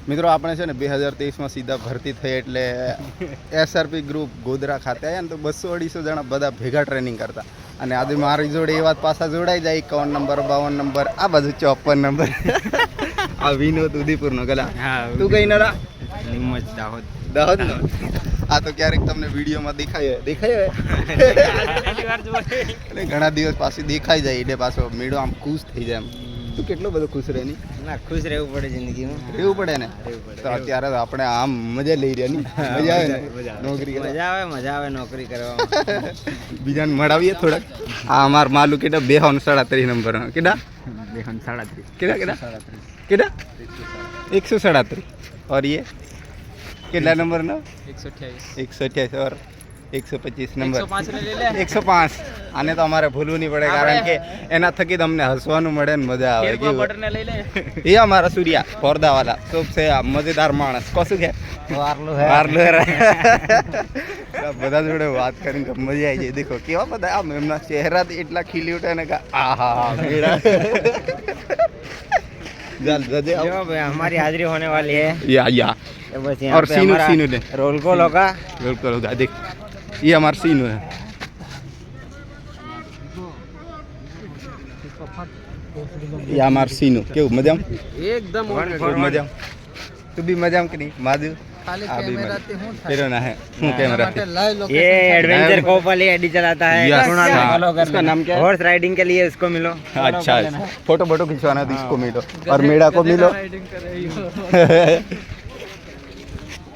મિત્રો આપણે છે ને 2023માં સીધા ભરતી થઈ એટલે SRP ગ્રુપ ગોધરા ખાતે આવ્યા ને તો 200-250 જણા બધા ભેગા ટ્રેનિંગ કરતા અને આજે મારી જોડે એ વાત પાછા જોડાઈ જાય 51 નંબર 52 નંબર આ બાજુ 54 નંબર આ વિનોદ ઉદયપુરનો ગલા તું કઈ નરા નિમજ દાહોદ દાહોદ નો આ તો ક્યારેક તમને વિડીયોમાં દેખાય એટલે ઘણા દિવસ પાછી દેખાઈ જાય એટલે પાછો મેળો આમ ખુશ થઈ જાય એમ તું કેટલો બધો ખુશ રહે ની ના ખુશ રહેવું પડે જિંદગીમાં રહેવું પડે ને તો અત્યારે આપણે આમ મજા લઈ રહ્યા ની મજા આવે ને નોકરી મજા આવે નોકરી કરવામાં બીજાને મળાવીએ થોડાક આ અમાર માલુ કેટા 237 નંબર કેટા 237 કેટા 137 और ये कितना नंबर ना 128 और 125 नंबर 105 આને તો અમારે ભૂલવું નહીં પડે કારણ કે એના થકી તમને હસવાનું મળે ને મજા આવે એ અમારા સૂર્યા પોરદાવાલા સૌથી મજેદાર માણસ કશું કે વારલો બધા જોડે વાત કરીને મજા આવી જાય દેખો કેવા બધા આમ એમના ચહેરા એટલા ખીલી ઉઠે ને કે આહા મેળા हमारी हाजिरी होने वाली है या बस और सीनू ले रोल कॉल होगा देख ये हमारा सीनू है ये हमारा सीनू क्यों मजाम एकदम मजाम तू भी मजाम कि नहीं माधु फिर ना है कैमरा ये एडवेंचर कोप वाली एडी चलाता है उसका नाम क्या है हॉर्स राइडिंग के लिए इसको मिलो अच्छा फोटो खिंचवाना तो इसको मिलो और मेरा को मिलो